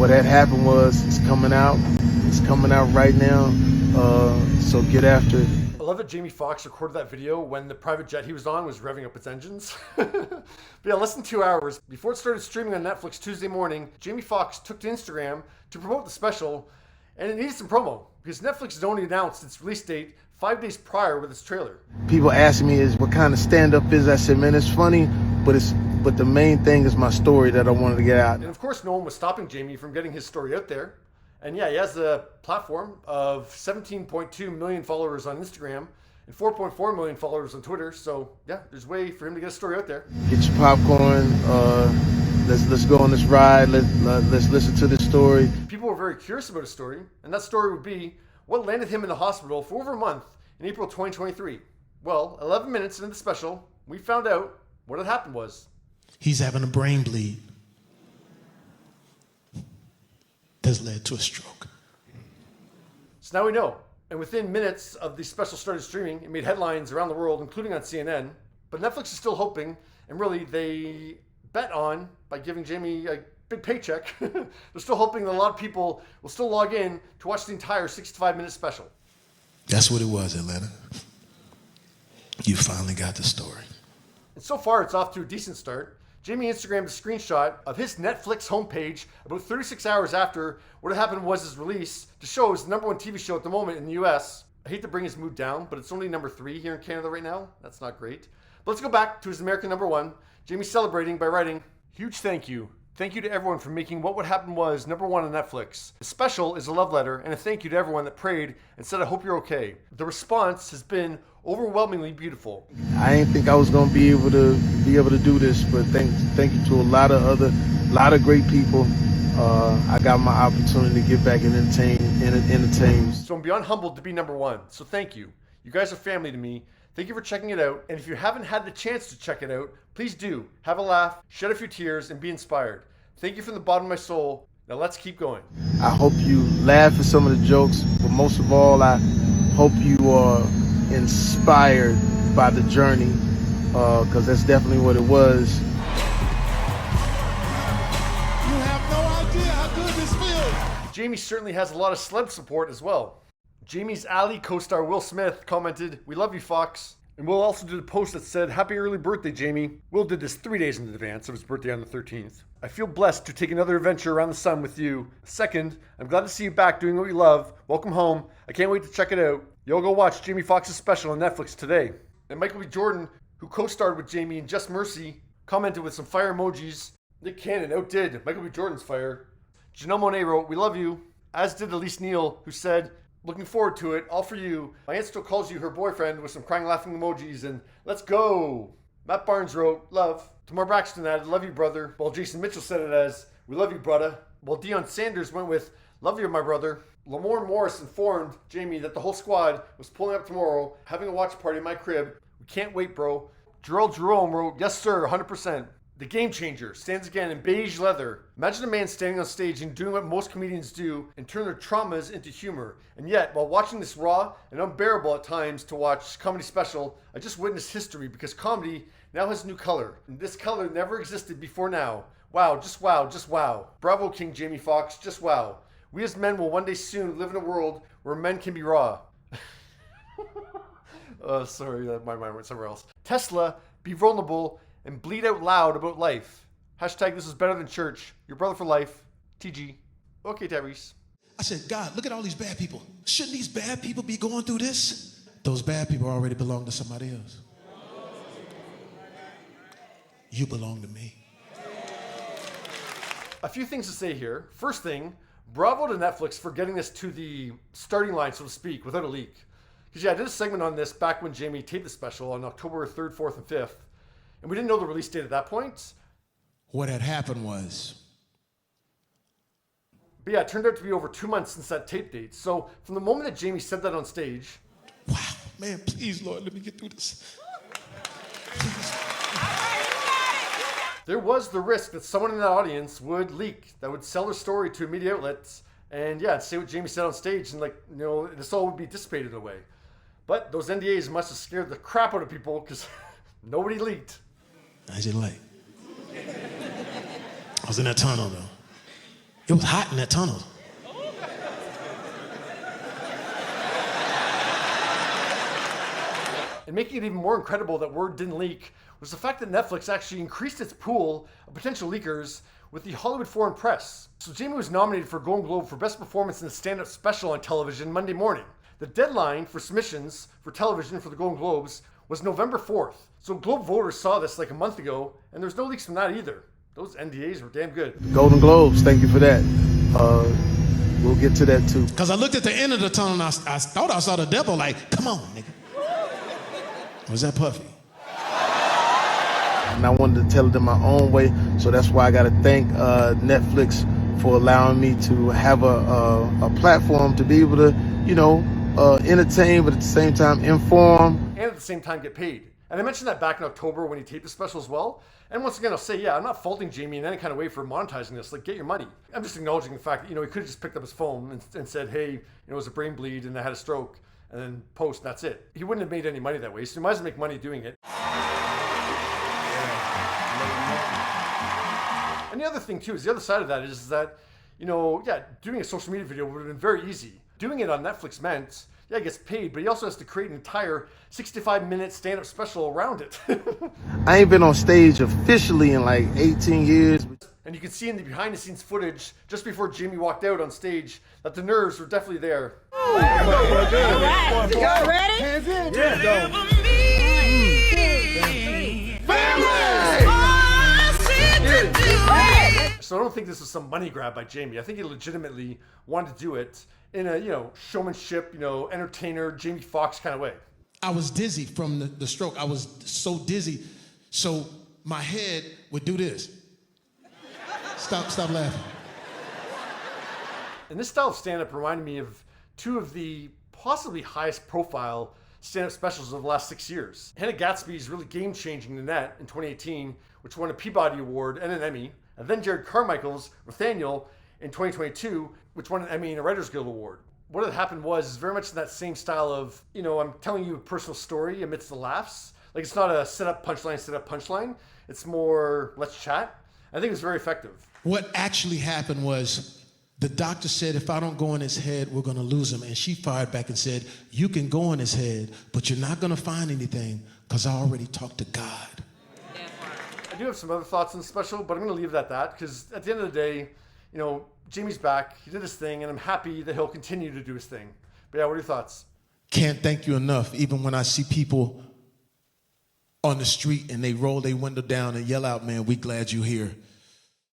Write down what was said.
What had happened was it's coming out. It's coming out right now. So get after it. I love that Jamie Foxx recorded that video when the private jet he was on was revving up its engines. But yeah, less than 2 hours before it started streaming on Netflix Tuesday morning, Jamie Foxx took to Instagram to promote the special, and it needed some promo because Netflix had only announced its release date 5 days prior with its trailer. People ask me what kind of stand-up is. I said, man, it's funny, but the main thing is my story that I wanted to get out. And of course, no one was stopping Jamie from getting his story out there. And yeah, he has a platform of 17.2 million followers on Instagram and 4.4 million followers on Twitter. So yeah, there's a way for him to get a story out there. Get your popcorn. Let's go on this ride. Let's listen to this story. People were very curious about his story, and that story would be what landed him in the hospital for over a month in April 2023. Well, 11 minutes into the special, we found out what had happened was he's having a brain bleed that's led to a stroke. So now we know. And within minutes of the special started streaming, it made headlines around the world, including on CNN. But Netflix is still hoping, and really they bet on, by giving Jamie a big paycheck, they're still hoping that a lot of people will still log in to watch the entire 65-minute special. That's what it was, Atlanta. You finally got the story. And so far, it's off to a decent start. Jamie Instagrammed a screenshot of his Netflix homepage about 36 hours after what had happened was his release to show his #1 TV show at the moment in the US. I hate to bring his mood down, but it's only #3 here in Canada right now. That's not great. But let's go back to his American #1. Jamie celebrating by writing, "Huge thank you. Thank you to everyone for making What Happened Was #1 on Netflix. The special is a love letter and a thank you to everyone that prayed and said, I hope you're okay. The response has been overwhelmingly beautiful." I didn't think I was gonna be able to do this, but thank you to a lot of great people. I got my opportunity to get back and entertain. So I'm beyond humbled to be #1. So thank you. You guys are family to me. Thank you for checking it out. And if you haven't had the chance to check it out, please do. Have a laugh, shed a few tears, and be inspired. Thank you from the bottom of my soul. Now let's keep going. I hope you laugh at some of the jokes, but most of all, I hope you are inspired by the journey, because that's definitely what it was. You have no idea how good this feels. Jamie certainly has a lot of celeb support as well. Jamie's Ali co-star Will Smith commented, "We love you, Fox." And Will also did a post that said, "Happy early birthday, Jamie." Will did this 3 days in advance of his birthday on the 13th. "I feel blessed to take another adventure around the sun with you. Second, I'm glad to see you back doing what you love. Welcome home. I can't wait to check it out. Y'all go watch Jamie Foxx's special on Netflix today." And Michael B. Jordan, who co-starred with Jamie in Just Mercy, commented with some fire emojis. Nick Cannon outdid Michael B. Jordan's fire. Janelle Monae wrote, "We love you," as did Elise Neal, who said, "Looking forward to it, all for you. My aunt still calls you her boyfriend," with some crying laughing emojis, and "let's go." Matt Barnes wrote, "Love." Tamar Braxton added, "Love you, brother," while Jason Mitchell said it as, "We love you, brother," while Deion Sanders went with, "Love you, my brother." Lamorne Morris informed Jamie that the whole squad was pulling up tomorrow, having a watch party in my crib. "We can't wait, bro." Jharrel Jerome wrote, "Yes, sir, 100%. The game changer stands again in beige leather. Imagine a man standing on stage and doing what most comedians do and turn their traumas into humor. And yet, while watching this raw and unbearable at times to watch comedy special, I just witnessed history because comedy now has a new color. And this color never existed before now. Wow, just wow, just wow. Bravo, King Jamie Foxx, just wow. We as men will one day soon live in a world where men can be raw." Sorry, my mind went somewhere else. "Tesla, be vulnerable and bleed out loud about life. Hashtag this is better than church. Your brother for life. TG." Okay, Tyrese. I said, God, look at all these bad people. Shouldn't these bad people be going through this? Those bad people already belong to somebody else. You belong to me. A few things to say here. First thing, bravo to Netflix for getting this to the starting line, so to speak, without a leak. Because yeah, I did a segment on this back when Jamie taped the special on October 3rd, 4th, and 5th. And we didn't know the release date at that point. What had happened was, but yeah, it turned out to be over 2 months since that tape date. So from the moment that Jamie said that on stage, wow, man, please, Lord, let me get through this. Please. There was the risk that someone in that audience would leak, that would sell their story to media outlets, and yeah, say what Jamie said on stage, and this all would be dissipated away. But those NDAs must have scared the crap out of people because nobody leaked. I didn't like. I was in that tunnel though. It was hot in that tunnel. And making it even more incredible that word didn't leak was the fact that Netflix actually increased its pool of potential leakers with the Hollywood Foreign Press. So Jamie was nominated for Golden Globe for Best Performance in a Stand-Up Special on television Monday morning. The deadline for submissions for television for the Golden Globes was November 4th. So Globe voters saw this like a month ago, and there's no leaks from that either. Those NDAs were damn good. Golden Globes, thank you for that. We'll get to that too. Because I looked at the end of the tunnel and I thought I saw the devil like, come on, nigga. Was that Puffy? And I wanted to tell it in my own way, so that's why I got to thank Netflix for allowing me to have a platform to be able to, entertain, but at the same time inform. And at the same time get paid. And I mentioned that back in October when he taped the special as well. And once again, I'll say, yeah, I'm not faulting Jamie in any kind of way for monetizing this. Like, get your money. I'm just acknowledging the fact that, he could have just picked up his phone and said, hey, it was a brain bleed and I had a stroke, and then post, and that's it. He wouldn't have made any money that way, so he might as well make money doing it. And the other thing, too, is the other side of that is that, doing a social media video would have been very easy. Doing it on Netflix meant, he gets paid, but he also has to create an entire 65-minute stand-up special around it. I ain't been on stage officially in like 18 years. And you can see in the behind-the-scenes footage, just before Jamie walked out on stage, that the nerves were definitely there. All right, y'all ready? Hands in. Yeah. So I don't think this was some money grab by Jamie. I think he legitimately wanted to do it in a, showmanship, entertainer, Jamie Foxx kind of way. I was dizzy from the stroke. I was so dizzy. So my head would do this. Stop laughing. And this style of stand-up reminded me of two of the possibly highest profile stand-up specials of the last 6 years. Hannah Gatsby's really game-changing The Net in 2018, which won a Peabody Award and an Emmy. And then Jared Carmichael's Nathaniel in 2022, which won an Emmy and a Writers Guild Award. What had happened was very much in that same style of, I'm telling you a personal story amidst the laughs. Like, it's not a set-up punchline. It's more, let's chat. I think it was very effective. What actually happened was the doctor said, if I don't go in his head, we're going to lose him. And she fired back and said, you can go in his head, but you're not going to find anything because I already talked to God. I do have some other thoughts on the special, but I'm going to leave it at that because at the end of the day, Jamie's back. He did his thing, and I'm happy that he'll continue to do his thing. But yeah, what are your thoughts? Can't thank you enough. Even when I see people on the street and they roll their window down and yell out, man, we glad you're here.